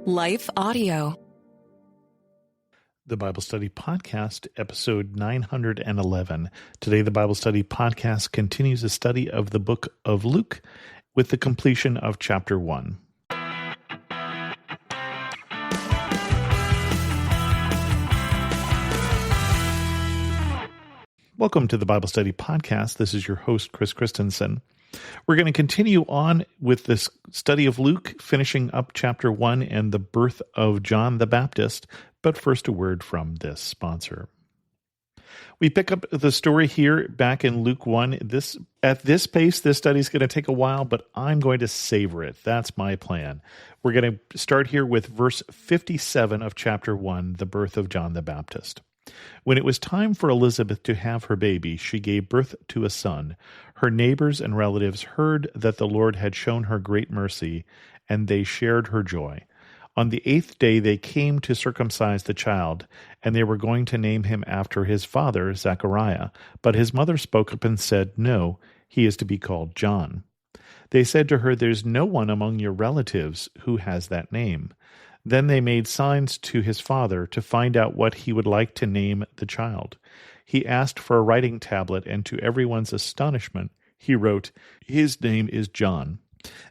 Life Audio. The Bible Study Podcast, episode 911. Today, the Bible Study Podcast continues a study of the book of Luke with the completion of chapter 1. Welcome to the Bible Study Podcast. This is your host, Chris Christensen. We're going to continue on with this study of Luke, finishing up chapter 1 and the birth of John the Baptist. But first, a word from this sponsor. We pick up the story here back in Luke 1. At this pace, this study is going to take a while, but I'm going to savor it. That's my plan. We're going to start here with verse 57 of chapter 1, the birth of John the Baptist. When it was time for Elizabeth to have her baby, she gave birth to a son. Her neighbors and relatives heard that the Lord had shown her great mercy, and they shared her joy. On the 8th day they came to circumcise the child, and they were going to name him after his father, Zechariah. But his mother spoke up and said, "No, he is to be called John." They said to her, "There's no one among your relatives who has that name." Then they made signs to his father to find out what he would like to name the child. He asked for a writing tablet, and to everyone's astonishment, he wrote, "His name is John."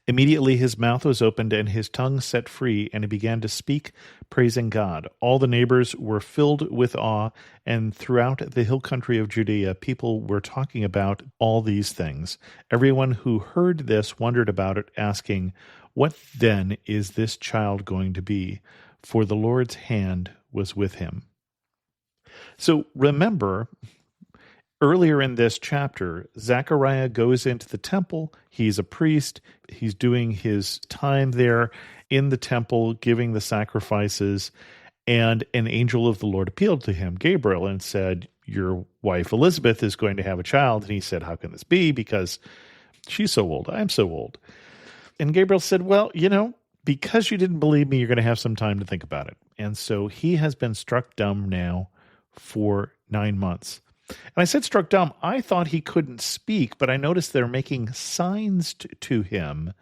Immediately his mouth was opened and his tongue set free, and he began to speak, praising God. All the neighbors were filled with awe, and throughout the hill country of Judea, people were talking about all these things. Everyone who heard this wondered about it, asking, "What then is this child going to be?" For the Lord's hand was with him. So remember, earlier in this chapter, Zechariah goes into the temple. He's a priest. He's doing his time there in the temple, giving the sacrifices. And an angel of the Lord appealed to him, Gabriel, and said, "Your wife Elizabeth is going to have a child." And he said, "How can this be? Because she's so old. I'm so old." And Gabriel said, "Well, because you didn't believe me, you're going to have some time to think about it." And so he has been struck dumb now for 9 months. And I said struck dumb. I thought he couldn't speak, but I noticed they're making signs to him,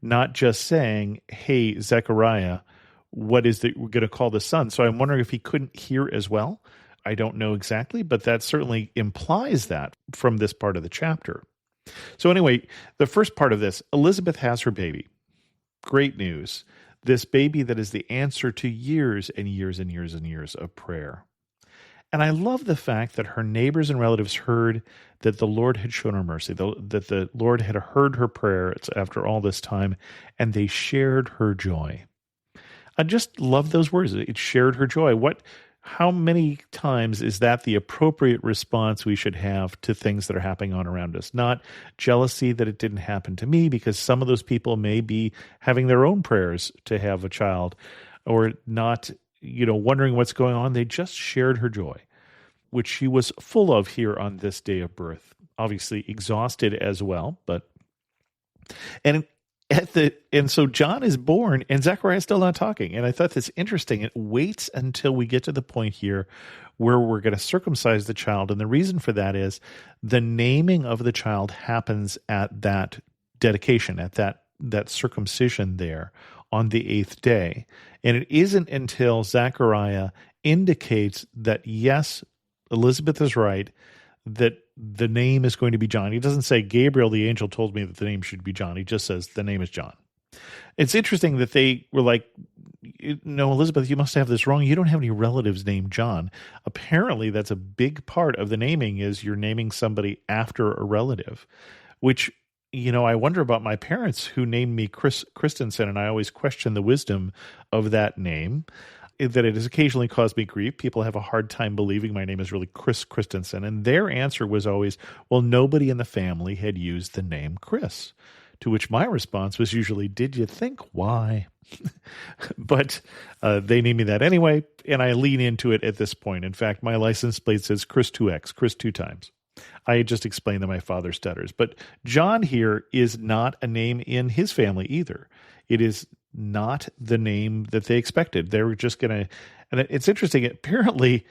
not just saying, "Hey, Zechariah, what is that we're going to call the son?" So I'm wondering if he couldn't hear as well. I don't know exactly, but that certainly implies that from this part of the chapter. So anyway, the first part of this, Elizabeth has her baby. Great news. This baby that is the answer to years and years and years and years of prayer. And I love the fact that her neighbors and relatives heard that the Lord had shown her mercy, that the Lord had heard her prayer after all this time, and they shared her joy. I just love those words. It shared her joy. How many times is that the appropriate response we should have to things that are happening on around us? Not jealousy that it didn't happen to me, because some of those people may be having their own prayers to have a child, or not, wondering what's going on. They just shared her joy, which she was full of here on this day of birth. Obviously exhausted as well, and so John is born, and Zechariah is still not talking. And I thought that's interesting. It waits until we get to the point here where we're going to circumcise the child. And the reason for that is the naming of the child happens at that dedication, at that circumcision there on the 8th day. And it isn't until Zechariah indicates that, yes, Elizabeth is right, that the name is going to be John. He doesn't say, "Gabriel, the angel, told me that the name should be John." He just says, "The name is John." It's interesting that they were like, "No, Elizabeth, you must have this wrong. You don't have any relatives named John." Apparently, that's a big part of the naming, is you're naming somebody after a relative, which, I wonder about my parents who named me Chris Christensen, and I always question the wisdom of that name. That it has occasionally caused me grief. People have a hard time believing my name is really Chris Christensen. And their answer was always, well, nobody in the family had used the name Chris. To which my response was usually, "Did you think why?" But they named me that anyway, and I lean into it at this point. In fact, my license plate says Chris 2X, Chris 2 times. I just explained that my father stutters. But John here is not a name in his family either. It is not the name that they expected. They were just going to, and it's interesting, apparently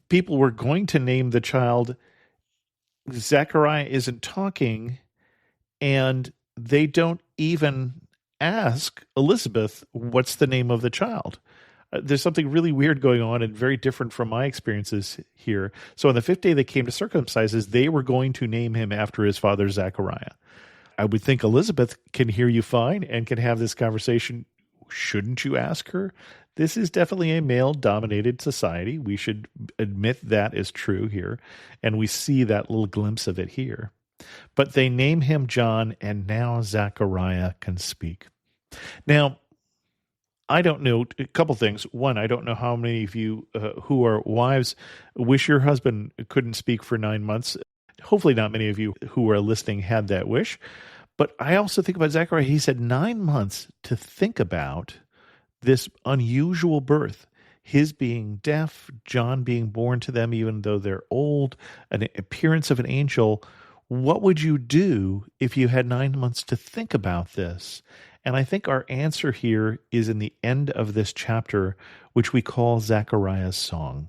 people were going to name the child. Zechariah isn't talking, and they don't even ask Elizabeth, what's the name of the child? There's something really weird going on and very different from my experiences here. So on the fifth day they came to circumcise, they were going to name him after his father Zechariah. I would think Elizabeth can hear you fine and can have this conversation. Shouldn't you ask her? This is definitely a male-dominated society. We should admit that is true here, and we see that little glimpse of it here. But they name him John, and now Zechariah can speak. Now, I don't know a couple things. One, I don't know how many of you who are wives wish your husband couldn't speak for 9 months. Hopefully not many of you who are listening had that wish. But I also think about Zechariah. He said 9 months to think about this unusual birth, his being deaf, John being born to them even though they're old, an appearance of an angel. What would you do if you had 9 months to think about this? And I think our answer here is in the end of this chapter, which we call Zechariah's song.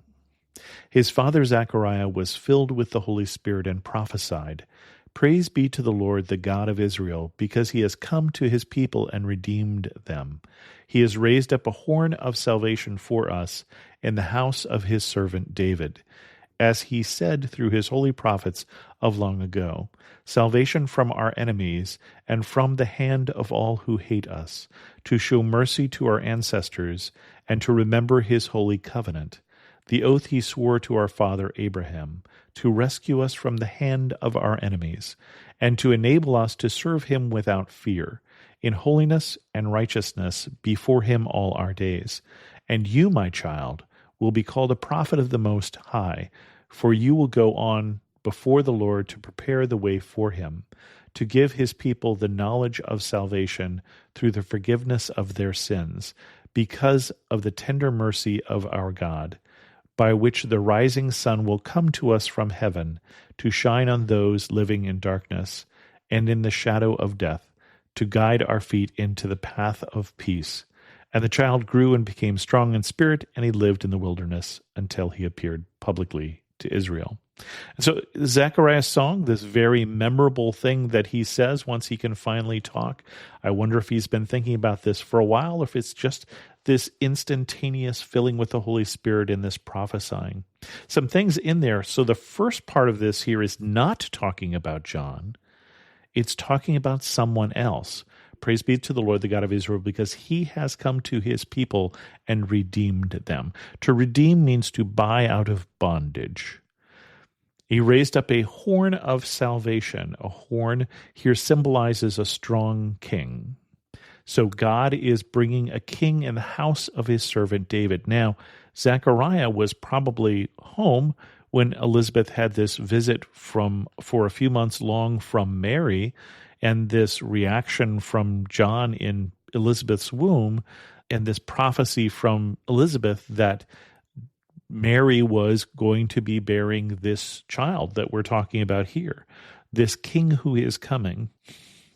His father Zechariah was filled with the Holy Spirit and prophesied, "Praise be to the Lord, the God of Israel, because he has come to his people and redeemed them. He has raised up a horn of salvation for us in the house of his servant David, as he said through his holy prophets of long ago, salvation from our enemies and from the hand of all who hate us, to show mercy to our ancestors and to remember his holy covenant, the oath he swore to our father Abraham, to rescue us from the hand of our enemies, and to enable us to serve him without fear, in holiness and righteousness before him all our days. And you, my child, will be called a prophet of the Most High, for you will go on before the Lord to prepare the way for him, to give his people the knowledge of salvation through the forgiveness of their sins, because of the tender mercy of our God, by which the rising sun will come to us from heaven, to shine on those living in darkness and in the shadow of death, to guide our feet into the path of peace. And the child grew and became strong in spirit, and he lived in the wilderness until he appeared publicly to Israel. And so Zechariah's song, this very memorable thing that he says once he can finally talk, I wonder if he's been thinking about this for a while, or if it's just this instantaneous filling with the Holy Spirit in this prophesying. Some things in there. So the first part of this here is not talking about John. It's talking about someone else. Praise be to the Lord, the God of Israel, because he has come to his people and redeemed them. To redeem means to buy out of bondage. He raised up a horn of salvation. A horn here symbolizes a strong king. So God is bringing a king in the house of his servant David. Now, Zechariah was probably home when Elizabeth had this visit for a few months long from Mary, and this reaction from John in Elizabeth's womb, and this prophecy from Elizabeth that Mary was going to be bearing this child that we're talking about here, this king who is coming,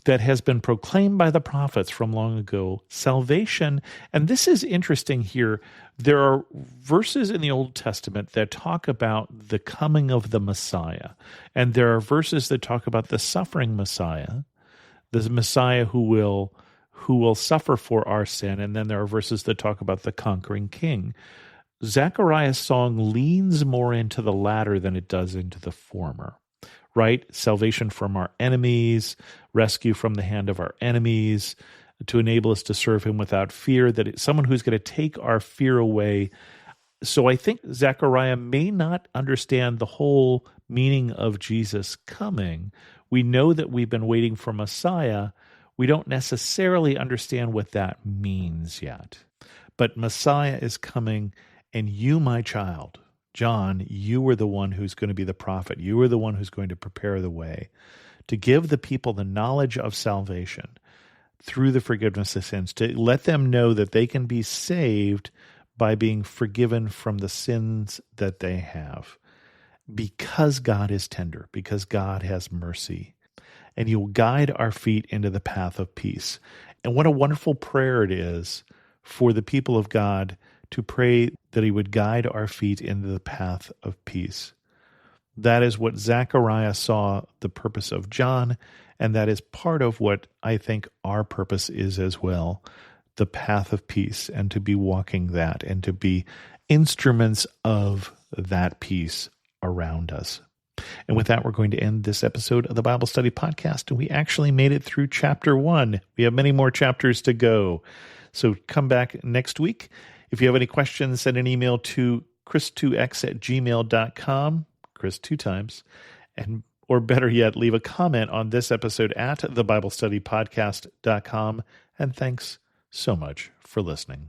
that has been proclaimed by the prophets from long ago, salvation. And this is interesting here. There are verses in the Old Testament that talk about the coming of the Messiah, and there are verses that talk about the suffering Messiah, the Messiah who will suffer for our sin, and then there are verses that talk about the conquering king. Zechariah's song leans more into the latter than it does into the former, right? Salvation from our enemies, rescue from the hand of our enemies, to enable us to serve him without fear, that it's someone who's going to take our fear away. So I think Zechariah may not understand the whole meaning of Jesus coming. We know that we've been waiting for Messiah. We don't necessarily understand what that means yet. But Messiah is coming, and you, my child, John, you are the one who's going to be the prophet. You are the one who's going to prepare the way to give the people the knowledge of salvation through the forgiveness of sins, to let them know that they can be saved by being forgiven from the sins that they have, because God is tender, because God has mercy, and you will guide our feet into the path of peace. And what a wonderful prayer it is for the people of God to pray that he would guide our feet into the path of peace. That is what Zechariah saw the purpose of John, And that is part of what I think our purpose is as well, the path of peace, and to be walking that and to be instruments of that peace around us. And with that, we're going to end this episode of the Bible Study Podcast. And we actually made it through chapter 1. We have many more chapters to go. So come back next week. If you have any questions, send an email to chris2x@gmail.com, Chris 2 times, or better yet, leave a comment on this episode at thebiblestudypodcast.com. And thanks so much for listening.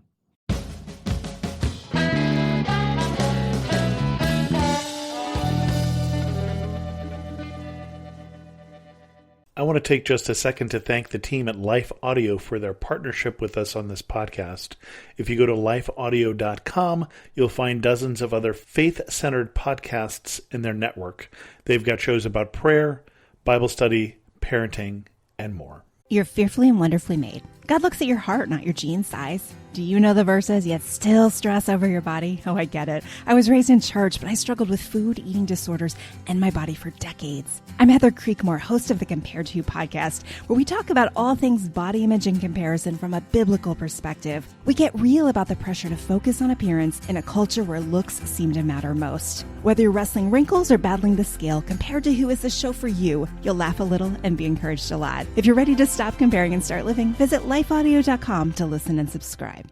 I want to take just a second to thank the team at Life Audio for their partnership with us on this podcast. If you go to lifeaudio.com, you'll find dozens of other faith-centered podcasts in their network. They've got shows about prayer, Bible study, parenting, and more. You're fearfully and wonderfully made. God looks at your heart, not your jean size. Do you know the verses, yet still stress over your body? Oh, I get it. I was raised in church, but I struggled with food, eating disorders, and my body for decades. I'm Heather Creekmore, host of the Compared to You podcast, where we talk about all things body image and comparison from a biblical perspective. We get real about the pressure to focus on appearance in a culture where looks seem to matter most. Whether you're wrestling wrinkles or battling the scale, Compared to You is the show for you. You'll laugh a little and be encouraged a lot. If you're ready to stop comparing and start living, visit lifeaudio.com to listen and subscribe.